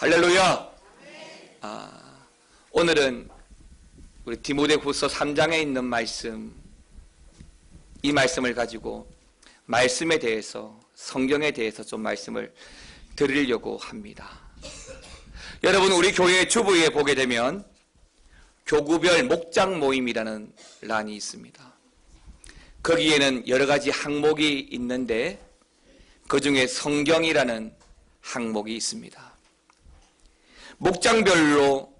할렐루야. 오늘은 우리 디모데후서 3장에 있는 말씀, 이 말씀을 가지고 말씀에 대해서, 성경에 대해서 좀 말씀을 드리려고 합니다. 여러분, 우리 교회 주부에 보게 되면 교구별 목장 모임이라는 란이 있습니다. 거기에는 여러 가지 항목이 있는데 그 중에 성경이라는 항목이 있습니다. 목장별로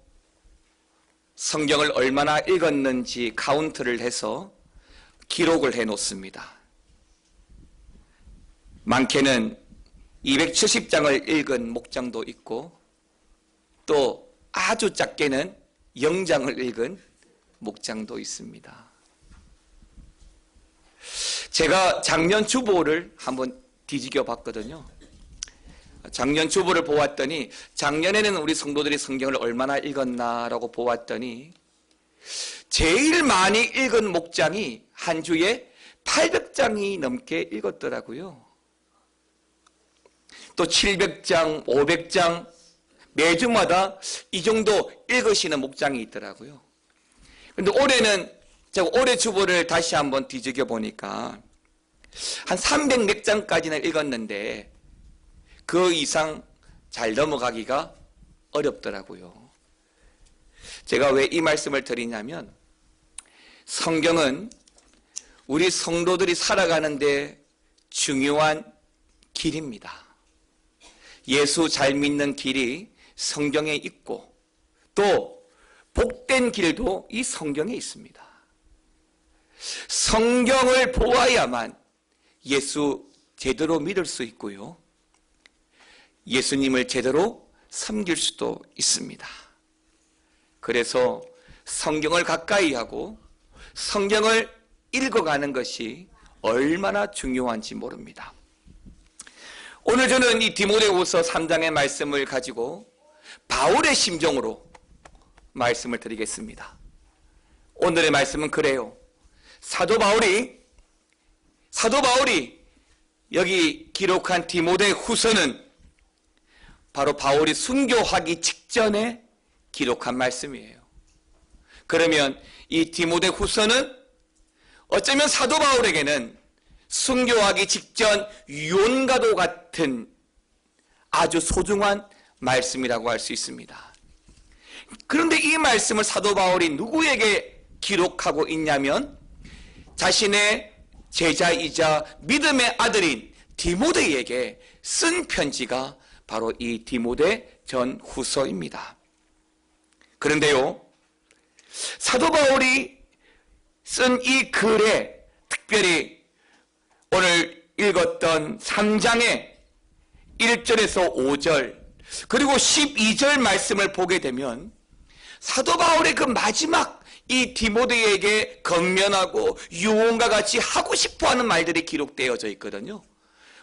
성경을 얼마나 읽었는지 카운트를 해서 기록을 해 놓습니다. 많게는 270장을 읽은 목장도 있고 또 아주 작게는 0장을 읽은 목장도 있습니다. 제가 작년 주보를 한번 뒤지겨 봤거든요. 작년 주보를 보았더니 작년에는 우리 성도들이 성경을 얼마나 읽었나라고 보았더니 제일 많이 읽은 목장이 한 주에 800장이 넘게 읽었더라고요. 또 700장, 500장 매주마다 이 정도 읽으시는 목장이 있더라고요. 그런데 올해는 제가 올해 주보를 다시 한번 뒤지겨 보니까 한 300 몇 장까지는 읽었는데 그 이상 잘 넘어가기가 어렵더라고요. 제가 왜 이 말씀을 드리냐면 성경은 우리 성도들이 살아가는데 중요한 길입니다. 예수 잘 믿는 길이 성경에 있고 또 복된 길도 이 성경에 있습니다. 성경을 보아야만 예수 제대로 믿을 수 있고요. 예수님을 제대로 섬길 수도 있습니다. 그래서 성경을 가까이 하고 성경을 읽어가는 것이 얼마나 중요한지 모릅니다. 오늘 저는 이 디모데후서 3장의 말씀을 가지고 바울의 심정으로 말씀을 드리겠습니다. 오늘의 말씀은 그래요. 사도 바울이 여기 기록한 디모데후서는 바로 바울이 순교하기 직전에 기록한 말씀이에요. 그러면 이 디모데후서는 어쩌면 사도 바울에게는 순교하기 직전 유언과도 같은 아주 소중한 말씀이라고 할 수 있습니다. 그런데 이 말씀을 사도 바울이 누구에게 기록하고 있냐면 자신의 제자이자 믿음의 아들인 디모데에게 쓴 편지가 바로 이 디모데 전후서입니다. 그런데요, 사도 바울이 쓴 이 글에 특별히 오늘 읽었던 3장의 1절에서 5절 그리고 12절 말씀을 보게 되면 사도 바울의 그 마지막 이 디모데에게 건면하고 유언과 같이 하고 싶어하는 말들이 기록되어져 있거든요.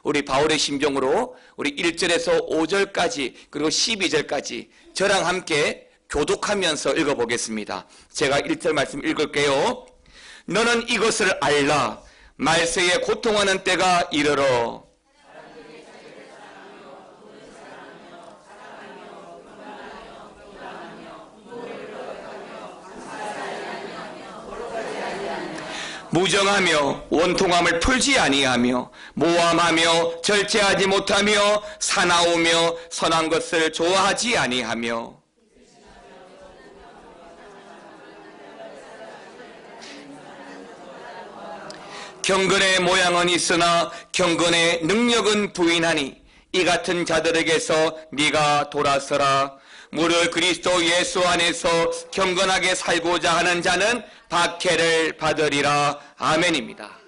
우리 바울의 심정으로 우리 1절에서 5절까지 그리고 12절까지 저랑 함께 교독하면서 읽어보겠습니다. 제가 1절 말씀 읽을게요. 너는 이것을 알라. 말세에 고통하는 때가 이르러 무정하며 원통함을 풀지 아니하며 모함하며 절제하지 못하며 사나우며 선한 것을 좋아하지 아니하며 경건의 모양은 있으나 경건의 능력은 부인하니 이 같은 자들에게서 네가 돌아서라. 무릇 그리스도 예수 안에서 경건하게 살고자 하는 자는 박해를 받으리라. 아멘입니다.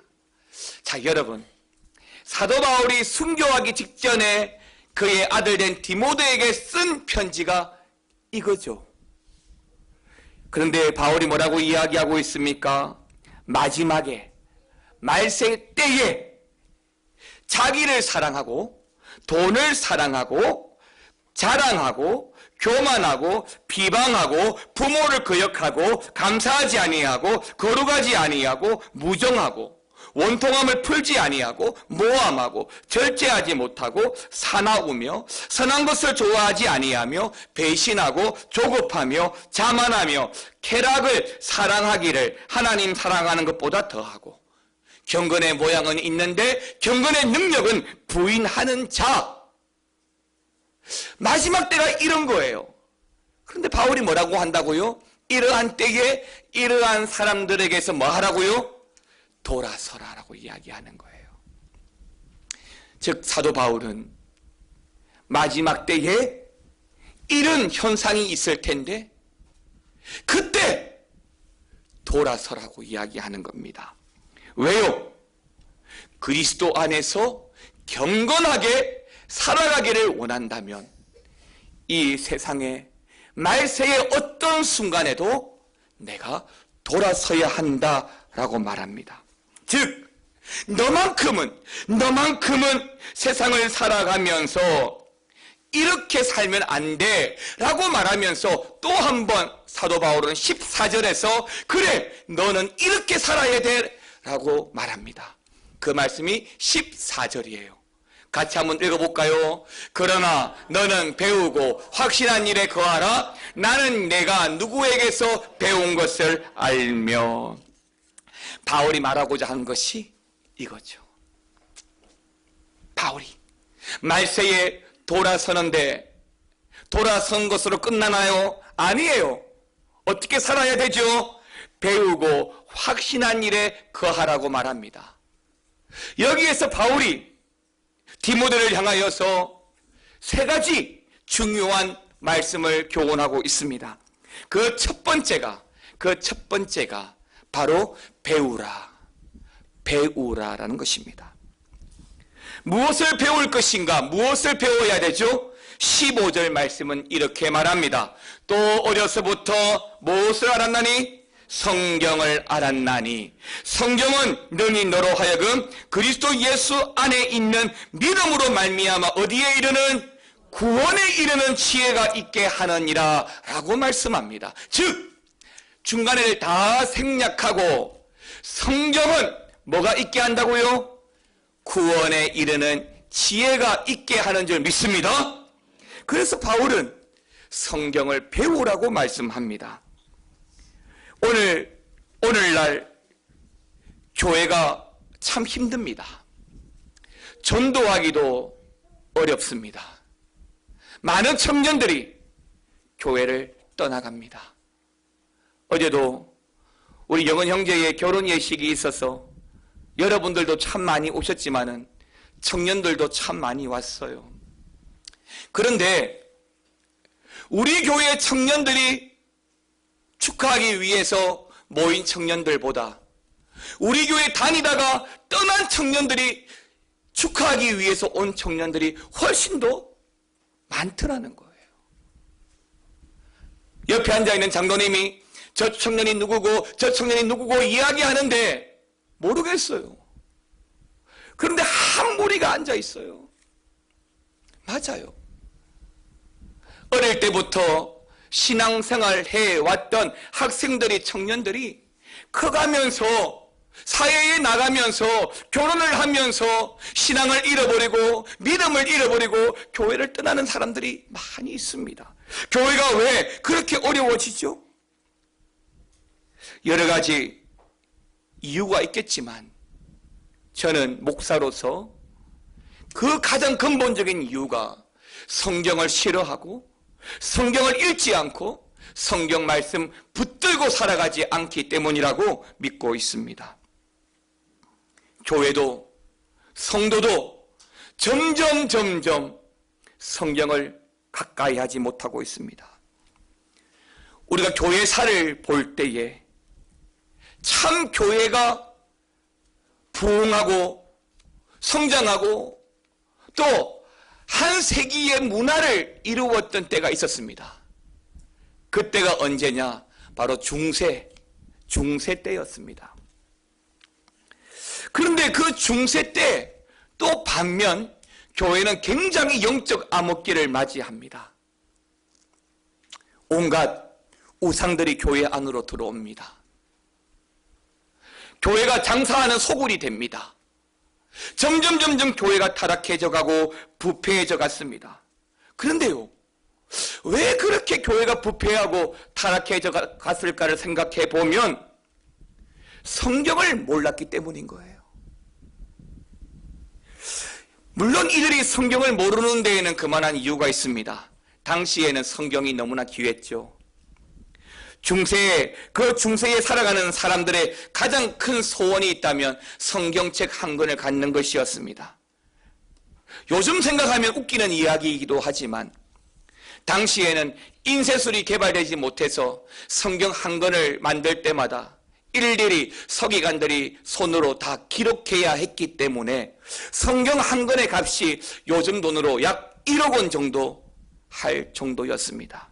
자, 여러분, 사도 바울이 순교하기 직전에 그의 아들 된 디모데에게 쓴 편지가 이거죠. 그런데 바울이 뭐라고 이야기하고 있습니까? 마지막에 말세 때에 자기를 사랑하고 돈을 사랑하고 자랑하고 교만하고 비방하고 부모를 거역하고 감사하지 아니하고 거룩하지 아니하고 무정하고 원통함을 풀지 아니하고 모함하고 절제하지 못하고 사나우며 선한 것을 좋아하지 아니하며 배신하고 조급하며 자만하며 쾌락을 사랑하기를 하나님 사랑하는 것보다 더하고 경건의 모양은 있는데 경건의 능력은 부인하는 자. 마지막 때가 이런 거예요. 그런데 바울이 뭐라고 한다고요? 이러한 때에 이러한 사람들에게서 뭐 하라고요? 돌아서라라고 이야기하는 거예요. 즉 사도 바울은 마지막 때에 이런 현상이 있을 텐데 그때 돌아서라고 이야기하는 겁니다. 왜요? 그리스도 안에서 경건하게 살아가기를 원한다면 이 세상의 말세의 어떤 순간에도 내가 돌아서야 한다라고 말합니다. 즉 너만큼은 세상을 살아가면서 이렇게 살면 안 돼 라고 말하면서 또 한 번 사도 바울은 14절에서 그래 너는 이렇게 살아야 돼 라고 말합니다. 그 말씀이 14절이에요. 같이 한번 읽어볼까요? 그러나 너는 배우고 확신한 일에 거하라. 나는 내가 누구에게서 배운 것을 알며. 바울이 말하고자 한 것이 이거죠. 바울이 말세에 돌아서는데 돌아선 것으로 끝나나요? 아니에요. 어떻게 살아야 되죠? 배우고 확신한 일에 거하라고 말합니다. 여기에서 바울이 디모데를 향하여서 세 가지 중요한 말씀을 교훈하고 있습니다. 그 첫 번째가 바로 배우라라는 것입니다. 무엇을 배울 것인가? 무엇을 배워야 되죠? 15절 말씀은 이렇게 말합니다. 또 어려서부터 무엇을 알았나니? 성경을 알았나니. 성경은 능히 너로 하여금 그리스도 예수 안에 있는 믿음으로 말미암아 어디에 이르는? 구원에 이르는 지혜가 있게 하느니라 라고 말씀합니다. 즉 중간에 다 생략하고 성경은 뭐가 있게 한다고요? 구원에 이르는 지혜가 있게 하는 줄 믿습니다. 그래서 바울은 성경을 배우라고 말씀합니다. 오늘날 교회가 참 힘듭니다. 전도하기도 어렵습니다. 많은 청년들이 교회를 떠나갑니다. 어제도 우리 영은 형제의 결혼 예식이 있어서 여러분들도 참 많이 오셨지만은 청년들도 참 많이 왔어요. 그런데 우리 교회 청년들이 축하하기 위해서 모인 청년들보다 우리 교회 다니다가 떠난 청년들이 축하하기 위해서 온 청년들이 훨씬 더 많더라는 거예요. 옆에 앉아있는 장로님이 저 청년이 누구고 저 청년이 누구고 이야기하는데 모르겠어요. 그런데 한 무리가 앉아있어요. 맞아요. 어릴 때부터 신앙생활 해왔던 학생들이 청년들이 커가면서 사회에 나가면서 결혼을 하면서 신앙을 잃어버리고 믿음을 잃어버리고 교회를 떠나는 사람들이 많이 있습니다. 교회가 왜 그렇게 어려워지죠? 여러 가지 이유가 있겠지만 저는 목사로서 그 가장 근본적인 이유가 성경을 싫어하고 성경을 읽지 않고 성경 말씀 붙들고 살아가지 않기 때문이라고 믿고 있습니다. 교회도 성도도 점점 성경을 가까이 하지 못하고 있습니다. 우리가 교회사를 볼 때에 참 교회가 부흥하고 성장하고 또 한 세기의 문화를 이루었던 때가 있었습니다. 그때가 언제냐? 바로 중세 때였습니다. 그런데 그 중세 때 또 반면 교회는 굉장히 영적 암흑기를 맞이합니다. 온갖 우상들이 교회 안으로 들어옵니다. 교회가 장사하는 소굴이 됩니다. 점점 교회가 타락해져 가고 부패해져 갔습니다. 그런데요, 왜 그렇게 교회가 부패하고 타락해져 갔을까를 생각해 보면 성경을 몰랐기 때문인 거예요. 물론 이들이 성경을 모르는 데에는 그만한 이유가 있습니다. 당시에는 성경이 너무나 귀했죠. 그 중세에 살아가는 사람들의 가장 큰 소원이 있다면 성경책 한 권을 갖는 것이었습니다. 요즘 생각하면 웃기는 이야기이기도 하지만 당시에는 인쇄술이 개발되지 못해서 성경 한 권을 만들 때마다 일일이 서기관들이 손으로 다 기록해야 했기 때문에 성경 한 권의 값이 요즘 돈으로 약 1억 원 정도 할 정도였습니다.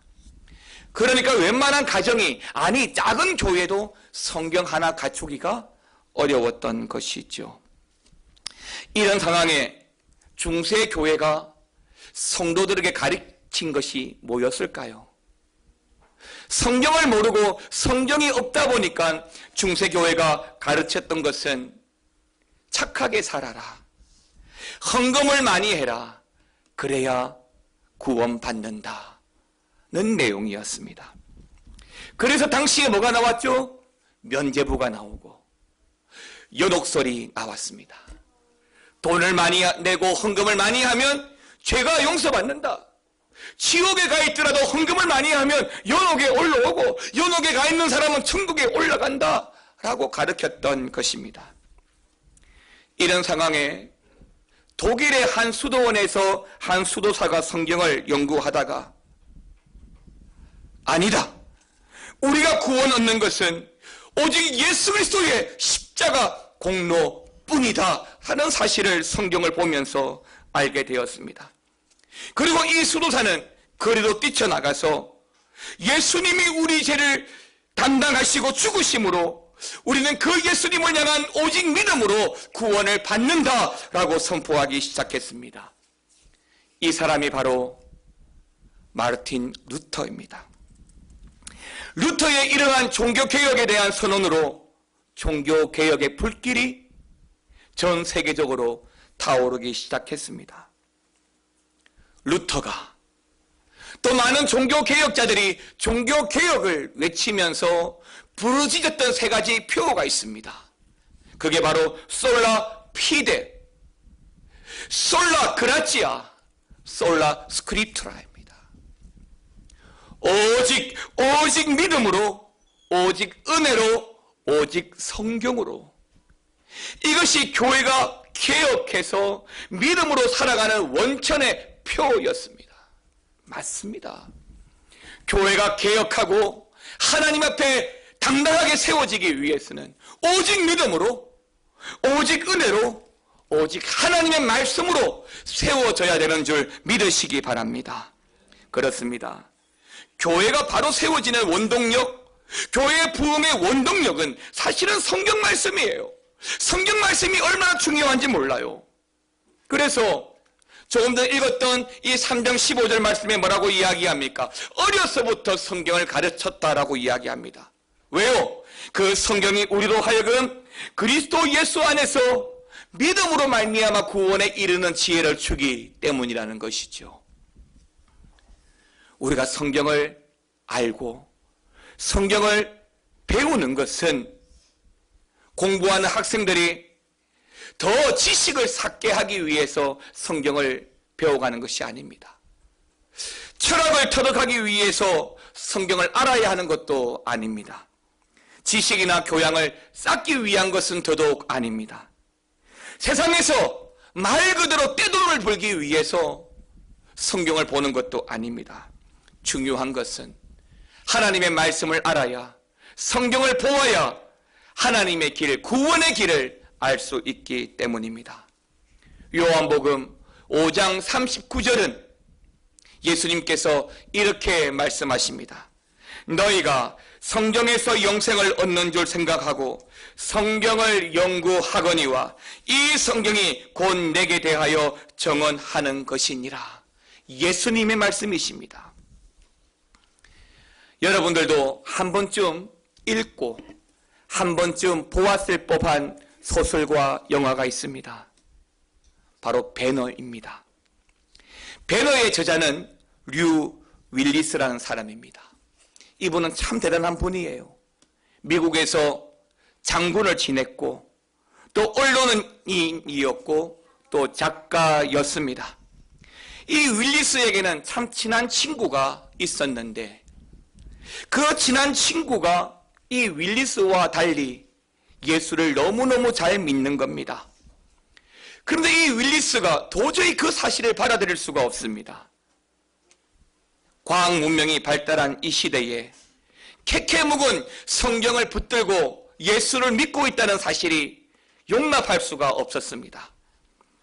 그러니까 웬만한 가정이, 아니 작은 교회도 성경 하나 갖추기가 어려웠던 것이죠. 이런 상황에 중세 교회가 성도들에게 가르친 것이 뭐였을까요? 성경을 모르고 성경이 없다 보니까 중세 교회가 가르쳤던 것은 착하게 살아라, 헌금을 많이 해라, 그래야 구원받는다 는 내용이었습니다. 그래서 당시에 뭐가 나왔죠? 면죄부가 나오고 연옥설이 나왔습니다. 돈을 많이 내고 헌금을 많이 하면 죄가 용서받는다. 지옥에 가 있더라도 헌금을 많이 하면 연옥에 올라오고 연옥에 가 있는 사람은 천국에 올라간다 라고 가르쳤던 것입니다. 이런 상황에 독일의 한 수도원에서 한 수도사가 성경을 연구하다가 아니다, 우리가 구원 얻는 것은 오직 예수 그리스도의 십자가 공로뿐이다 하는 사실을 성경을 보면서 알게 되었습니다. 그리고 이 수도사는 거리로 뛰쳐나가서 예수님이 우리 죄를 담당하시고 죽으심으로 우리는 그 예수님을 향한 오직 믿음으로 구원을 받는다라고 선포하기 시작했습니다. 이 사람이 바로 마르틴 루터입니다. 루터의 이러한 종교개혁에 대한 선언으로 종교개혁의 불길이 전 세계적으로 타오르기 시작했습니다. 루터가 또 많은 종교개혁자들이 종교개혁을 외치면서 부르짖었던 세 가지 표어가 있습니다. 그게 바로 솔라 피데, 솔라 그라치아, 솔라 스크립투라입니다. 오직 믿음으로, 오직 은혜로, 오직 성경으로. 이것이 교회가 개혁해서 믿음으로 살아가는 원천의 표였습니다. 맞습니다. 교회가 개혁하고 하나님 앞에 당당하게 세워지기 위해서는 오직 믿음으로, 오직 은혜로, 오직 하나님의 말씀으로 세워져야 되는 줄 믿으시기 바랍니다. 그렇습니다. 교회가 바로 세워지는 원동력, 교회의 부흥의 원동력은 사실은 성경 말씀이에요. 성경 말씀이 얼마나 중요한지 몰라요. 그래서 조금 전 읽었던 이 3장 15절 말씀에 뭐라고 이야기합니까? 어려서부터 성경을 가르쳤다라고 이야기합니다. 왜요? 그 성경이 우리로 하여금 그리스도 예수 안에서 믿음으로 말미암아 구원에 이르는 지혜를 주기 때문이라는 것이죠. 우리가 성경을 알고 성경을 배우는 것은 공부하는 학생들이 더 지식을 쌓게 하기 위해서 성경을 배워가는 것이 아닙니다. 철학을 터득하기 위해서 성경을 알아야 하는 것도 아닙니다. 지식이나 교양을 쌓기 위한 것은 더더욱 아닙니다. 세상에서 말 그대로 떼돈을 벌기 위해서 성경을 보는 것도 아닙니다. 중요한 것은 하나님의 말씀을 알아야, 성경을 보아야 하나님의 길, 구원의 길을 알 수 있기 때문입니다. 요한복음 5장 39절은 예수님께서 이렇게 말씀하십니다. 너희가 성경에서 영생을 얻는 줄 생각하고 성경을 연구하거니와 이 성경이 곧 내게 대하여 정언하는 것이니라. 예수님의 한 번쯤 보았을 법한 소설과 영화가 있습니다. 바로 배너입니다. 배너의 저자는 류 윌리스라는 사람입니다. 이분은 참 대단한 분이에요. 미국에서 장군을 지냈고 또 언론인이었고 또 작가였습니다. 이 윌리스에게는 참 친한 친구가 있었는데 그 친한 친구가 이 윌리스와 달리 예수를 너무너무 잘 믿는 겁니다. 그런데 이 윌리스가 도저히 그 사실을 받아들일 수가 없습니다. 과학 문명이 발달한 이 시대에 캐캐묵은 성경을 붙들고 예수를 믿고 있다는 사실이 용납할 수가 없었습니다.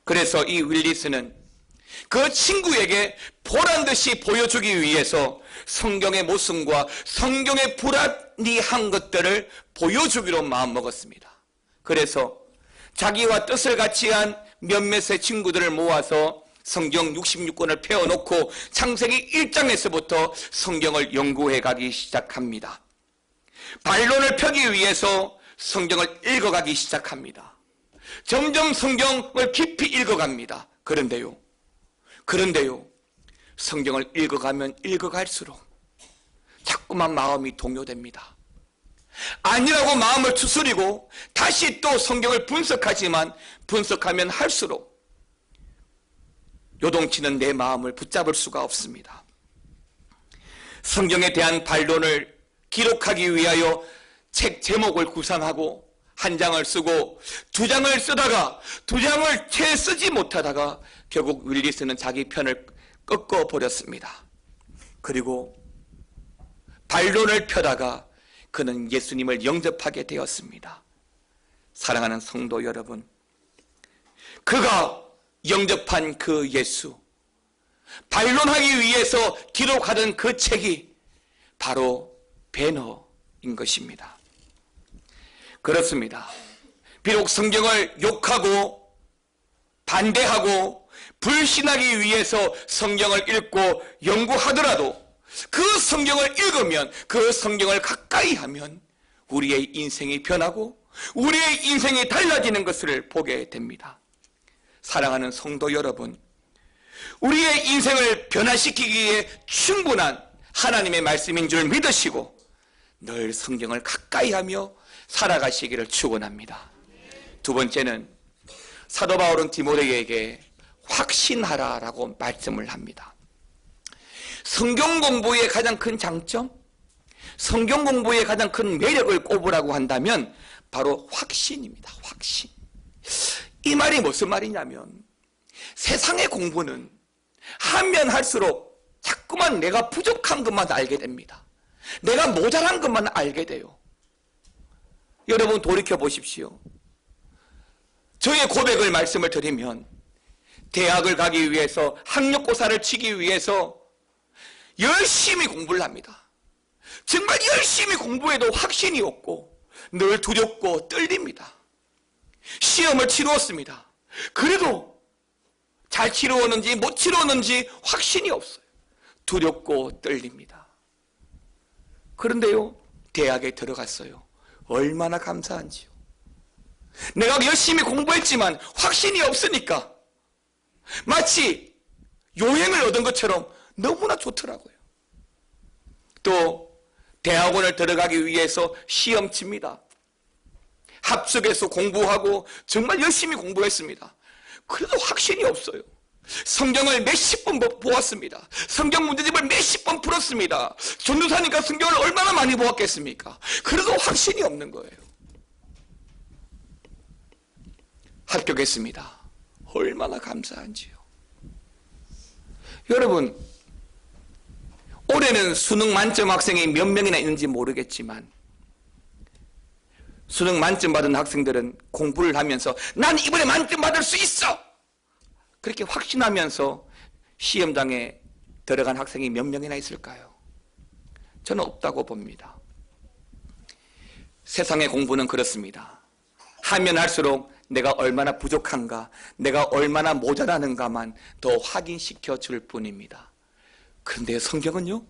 그래서 이 윌리스는 그 친구에게 보란듯이 보여주기 위해서 성경의 모순과 성경의 불합리한 것들을 보여주기로 마음먹었습니다. 그래서 자기와 뜻을 같이 한 몇몇의 친구들을 모아서 성경 66권을 펴놓고 창세기 1장에서부터 성경을 연구해 가기 시작합니다. 반론을 펴기 위해서 성경을 읽어가기 시작합니다. 점점 성경을 깊이 읽어갑니다. 그런데요, 성경을 읽어가면 읽어갈수록 자꾸만 마음이 동요됩니다. 아니라고 마음을 추스리고 다시 또 성경을 분석하지만 분석하면 할수록 요동치는 내 마음을 붙잡을 수가 없습니다. 성경에 대한 반론을 기록하기 위하여 책 제목을 구상하고 한 장을 쓰고 두 장을 쓰다가 두 장을 채 쓰지 못하다가 결국 윌리스는 자기 편을 꺾어버렸습니다. 그리고 반론을 펴다가 그는 예수님을 영접하게 되었습니다. 사랑하는 성도 여러분, 그가 영접한 그 예수, 반론하기 위해서 기록하던 그 책이 바로 배너인 것입니다. 그렇습니다. 비록 성경을 욕하고 반대하고 불신하기 위해서 성경을 읽고 연구하더라도 그 성경을 읽으면, 그 성경을 가까이 하면 우리의 인생이 변하고 우리의 인생이 달라지는 것을 보게 됩니다. 사랑하는 성도 여러분, 우리의 인생을 변화시키기에 충분한 하나님의 말씀인 줄 믿으시고 늘 성경을 가까이 하며 살아가시기를 축원합니다. 두 번째는 사도 바울은 디모데에게 확신하라라고 말씀을 합니다. 성경 공부의 가장 큰 장점, 성경 공부의 가장 큰 매력을 꼽으라고 한다면 바로 확신입니다. 확신. 이 말이 무슨 말이냐면 세상의 공부는 하면 할수록 자꾸만 내가 부족한 것만 알게 됩니다. 내가 모자란 것만 알게 돼요. 여러분 돌이켜 보십시오. 저의 고백을 말씀을 드리면 대학을 가기 위해서 학력고사를 치기 위해서 열심히 공부를 합니다. 정말 열심히 공부해도 확신이 없고 늘 두렵고 떨립니다. 시험을 치루었습니다. 그래도 잘 치루었는지 못 치루었는지 확신이 없어요. 두렵고 떨립니다. 그런데요, 대학에 들어갔어요. 얼마나 감사한지요. 내가 열심히 공부했지만 확신이 없으니까 마치 요행을 얻은 것처럼 너무나 좋더라고요. 또 대학원을 들어가기 위해서 시험 칩니다. 합숙해서 공부하고 정말 열심히 공부했습니다. 그래도 확신이 없어요. 성경을 몇십 번 보았습니다. 성경 문제집을 몇십 번 풀었습니다. 전도사니까 성경을 얼마나 많이 보았겠습니까? 그래도 확신이 없는 거예요. 합격했습니다. 얼마나 감사한지요. 여러분, 올해는 수능 만점 학생이 몇 명이나 있는지 모르겠지만 수능 만점 받은 학생들은 공부를 하면서 난 이번에 만점 받을 수 있어! 그렇게 확신하면서 시험장에 들어간 학생이 몇 명이나 있을까요? 저는 없다고 봅니다. 세상의 공부는 그렇습니다. 하면 할수록 내가 얼마나 부족한가, 내가 얼마나 모자라는가만 더 확인시켜 줄 뿐입니다. 그런데 성경은요,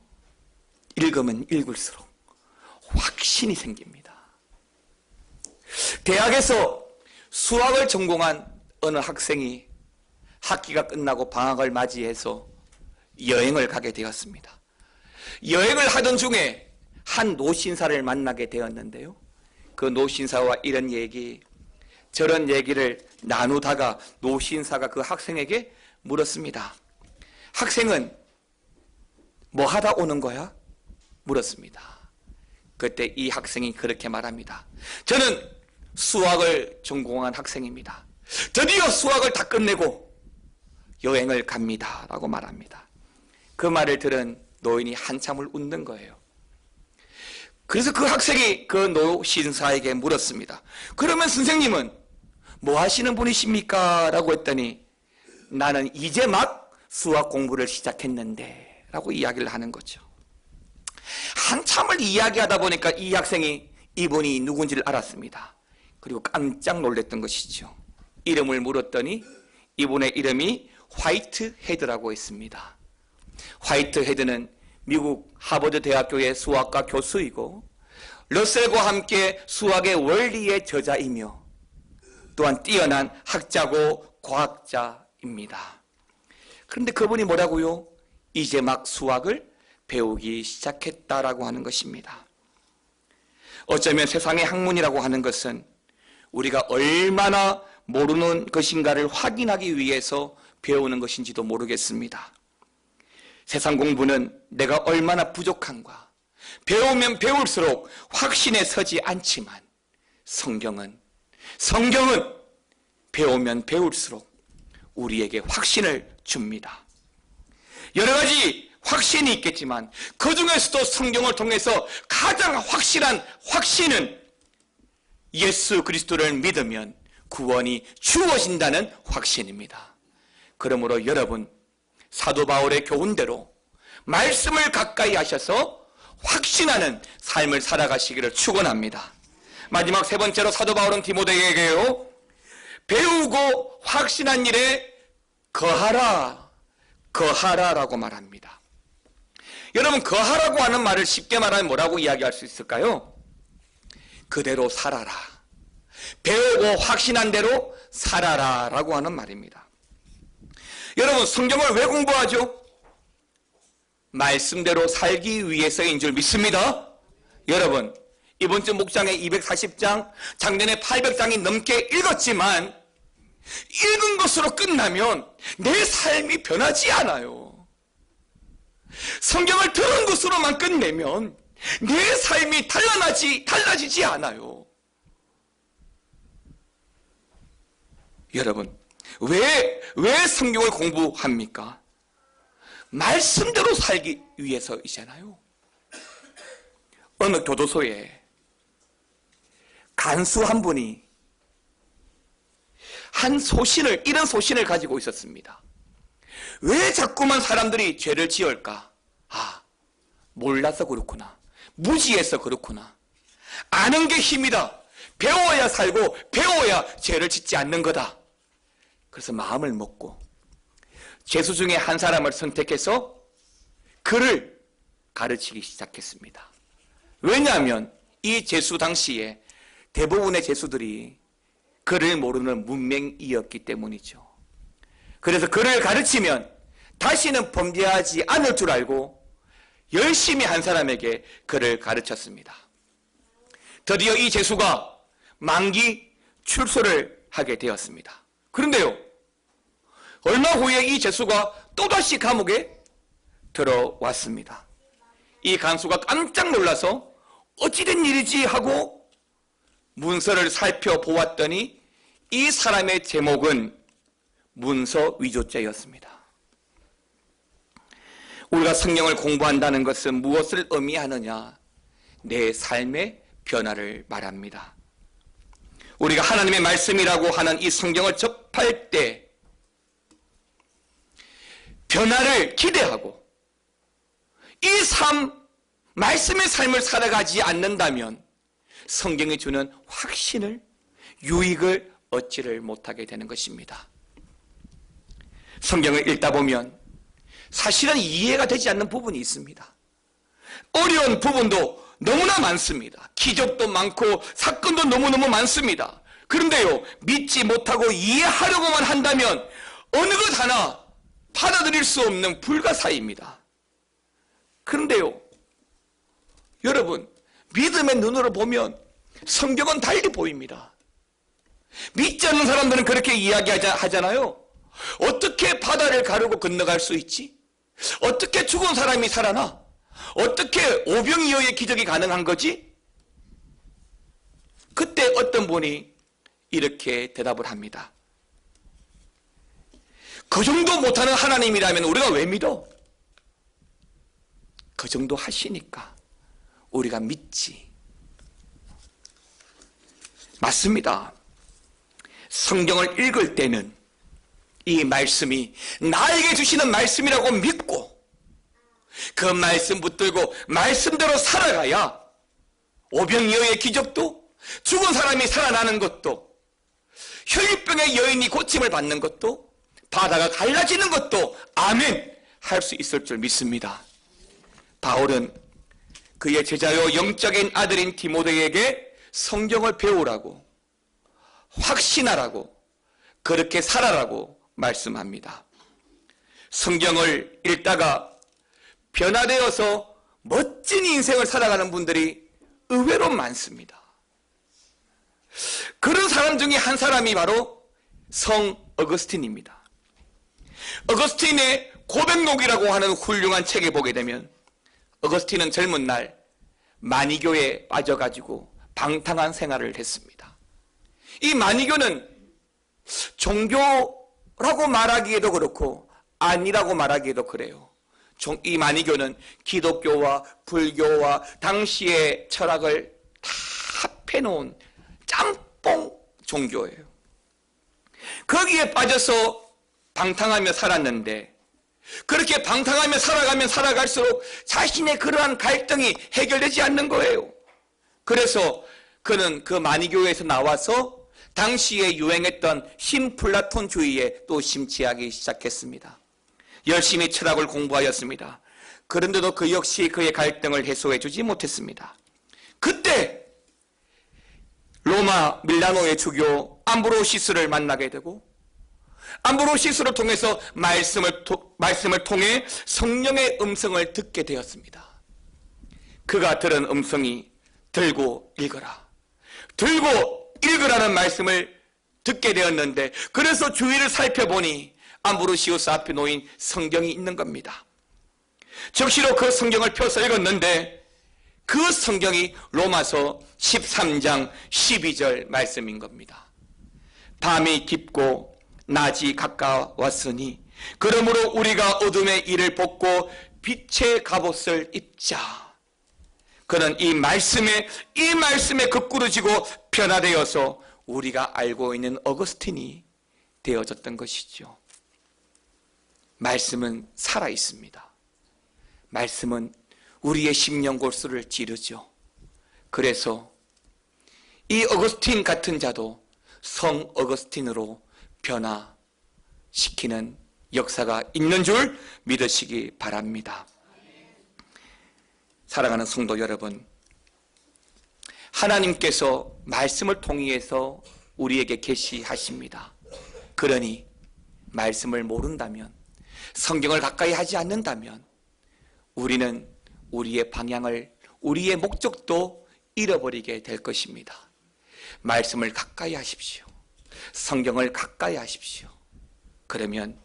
읽으면 읽을수록 확신이 생깁니다. 대학에서 수학을 전공한 어느 학생이 학기가 끝나고 방학을 맞이해서 여행을 가게 되었습니다. 여행을 하던 중에 한 노신사를 만나게 되었는데요. 그 노신사와 이런 얘기 저런 얘기를 나누다가 노신사가 그 학생에게 물었습니다. 학생은 뭐 하다 오는 거야? 물었습니다. 그때 이 학생이 그렇게 말합니다. 저는 수학을 전공한 학생입니다. 드디어 수학을 다 끝내고 여행을 갑니다 라고 말합니다. 그 말을 들은 노인이 한참을 웃는 거예요. 그래서 그 학생이 그 노신사에게 물었습니다. 그러면 선생님은 뭐 하시는 분이십니까? 라고 했더니 나는 이제 막 수학 공부를 시작했는데 라고 이야기를 하는 거죠. 한참을 이야기하다 보니까 이 학생이 이분이 누군지를 알았습니다. 그리고 깜짝 놀랐던 것이죠. 이름을 물었더니 이분의 이름이 화이트 헤드라고 했습니다. 화이트 헤드는 미국 하버드 대학교의 수학과 교수이고 러셀과 함께 수학의 원리의 저자이며 또한 뛰어난 학자고 과학자입니다. 그런데 그분이 뭐라고요? 이제 막 수학을 배우기 시작했다라고 하는 것입니다. 어쩌면 세상의 학문이라고 하는 것은 우리가 얼마나 모르는 것인가를 확인하기 위해서 배우는 것인지도 모르겠습니다. 세상 공부는 내가 얼마나 부족한가, 배우면 배울수록 확신에 서지 않지만 성경은 배우면 배울수록 우리에게 확신을 줍니다. 여러 가지 확신이 있겠지만 그 중에서도 성경을 통해서 가장 확실한 확신은 예수 그리스도를 믿으면 구원이 주어진다는 확신입니다. 그러므로 여러분, 사도 바울의 교훈대로 말씀을 가까이 하셔서 확신하는 삶을 살아가시기를 축원합니다. 마지막 세 번째로 사도 바울은 디모데에게요, 배우고 확신한 일에 거하라라고 말합니다. 여러분, 거하라고 하는 말을 쉽게 말하면 뭐라고 이야기할 수 있을까요? 그대로 살아라. 배우고 확신한 대로 살아라 라고 하는 말입니다. 여러분, 성경을 왜 공부하죠? 말씀대로 살기 위해서인 줄 믿습니다. 여러분, 이번 주 목장에 240장, 작년에 800장이 넘게 읽었지만 읽은 것으로 끝나면 내 삶이 변하지 않아요. 성경을 들은 것으로만 끝내면 내 삶이 달라지지 않아요. 여러분, 왜 성경을 공부합니까? 말씀대로 살기 위해서이잖아요. 어느 교도소에 간수 한 분이 이런 소신을 가지고 있었습니다. 왜 자꾸만 사람들이 죄를 지을까? 몰라서 그렇구나. 무지해서 그렇구나. 아는 게 힘이다. 배워야 살고 배워야 죄를 짓지 않는 거다. 그래서 마음을 먹고 죄수 중에 한 사람을 선택해서 그를 가르치기 시작했습니다. 왜냐하면 이 죄수 당시에 대부분의 죄수들이 그를 모르는 문맹이었기 때문이죠. 그래서 그를 가르치면 다시는 범죄하지 않을 줄 알고 열심히 한 사람에게 그를 가르쳤습니다. 드디어 이 죄수가 만기 출소를 하게 되었습니다. 그런데요, 얼마 후에 이 죄수가 또다시 감옥에 들어왔습니다. 이 간수가 깜짝 놀라서 어찌된 일이지 하고 문서를 살펴보았더니 이 사람의 제목은 문서 위조죄였습니다. 우리가 성경을 공부한다는 것은 무엇을 의미하느냐? 내 삶의 변화를 말합니다. 우리가 하나님의 말씀이라고 하는 이 성경을 접할 때 변화를 기대하고 이 말씀의 삶을 살아가지 않는다면 성경이 주는 확신을, 유익을 얻지를 못하게 되는 것입니다. 성경을 읽다 보면 사실은 이해가 되지 않는 부분이 있습니다. 어려운 부분도 너무나 많습니다. 기적도 많고 사건도 너무너무 많습니다. 그런데요, 믿지 못하고 이해하려고만 한다면 어느 것 하나 받아들일 수 없는 불가사의입니다. 그런데요, 여러분, 믿음의 눈으로 보면 성경은 달리 보입니다. 믿지 않는 사람들은 그렇게 이야기하잖아요. 어떻게 바다를 가르고 건너갈 수 있지? 어떻게 죽은 사람이 살아나? 어떻게 오병이어의 기적이 가능한 거지? 그때 어떤 분이 이렇게 대답을 합니다. 그 정도 못하는 하나님이라면 우리가 왜 믿어? 그 정도 하시니까 우리가 믿지. 맞습니다. 성경을 읽을 때는 이 말씀이 나에게 주시는 말씀이라고 믿고 그 말씀 붙들고 말씀대로 살아가야 오병이어의 기적도, 죽은 사람이 살아나는 것도, 혈류병의 여인이 고침을 받는 것도, 바다가 갈라지는 것도 아멘 할 수 있을 줄 믿습니다. 바울은 그의 제자요 영적인 아들인 디모데에게 성경을 배우라고, 확신하라고, 그렇게 살아라고 말씀합니다. 성경을 읽다가 변화되어서 멋진 인생을 살아가는 분들이 의외로 많습니다. 그런 사람 중에 한 사람이 바로 성 어거스틴입니다. 어거스틴의 고백록이라고 하는 훌륭한 책에 보게 되면 어거스틴은 젊은 날 마니교에 빠져가지고 방탕한 생활을 했습니다. 이 마니교는 종교라고 말하기에도 그렇고 아니라고 말하기에도 그래요. 이 마니교는 기독교와 불교와 당시의 철학을 다 합해놓은 짬뽕 종교예요. 거기에 빠져서 방탕하며 살았는데, 그렇게 방탕하며 살아가면 살아갈수록 자신의 그러한 갈등이 해결되지 않는 거예요. 그래서 그는 그 마니교에서 나와서 당시에 유행했던 신플라톤주의에 또 심취하기 시작했습니다. 열심히 철학을 공부하였습니다. 그런데도 그 역시 그의 갈등을 해소해 주지 못했습니다. 그때 로마 밀라노의 주교 암브로시스를 만나게 되고, 암브로시스를 통해서 말씀을 통해 성령의 음성을 듣게 되었습니다. 그가 들은 음성이 들고 읽어라, 들고 읽으라는 말씀을 듣게 되었는데, 그래서 주위를 살펴보니 암브로시우스 앞에 놓인 성경이 있는 겁니다. 적시로 그 성경을 펴서 읽었는데 그 성경이 로마서 13장 12절 말씀인 겁니다. 밤이 깊고 낮이 가까웠으니 그러므로 우리가 어둠의 일을 벗고 빛의 갑옷을 입자. 그는 이 말씀에 거꾸러지고 변화되어서 우리가 알고 있는 어거스틴이 되어졌던 것이죠. 말씀은 살아 있습니다. 말씀은 우리의 심령 골수를 찌르죠. 그래서 이 어거스틴 같은 자도 성 어거스틴으로 변화시키는 역사가 있는 줄 믿으시기 바랍니다. 사랑하는 성도 여러분, 하나님께서 말씀을 통해서 우리에게 계시하십니다. 그러니 말씀을 모른다면, 성경을 가까이 하지 않는다면 우리는 우리의 방향을, 우리의 목적도 잃어버리게 될 것입니다. 말씀을 가까이 하십시오. 성경을 가까이 하십시오. 그러면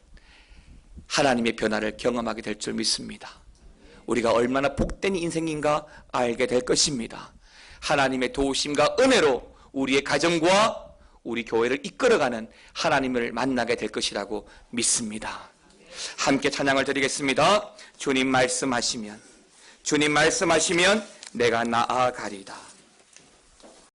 하나님의 변화를 경험하게 될 줄 믿습니다. 우리가 얼마나 복된 인생인가 알게 될 것입니다. 하나님의 도우심과 은혜로 우리의 가정과 우리 교회를 이끌어가는 하나님을 만나게 될 것이라고 믿습니다. 함께 찬양을 드리겠습니다. 주님 말씀하시면 내가 나아가리다.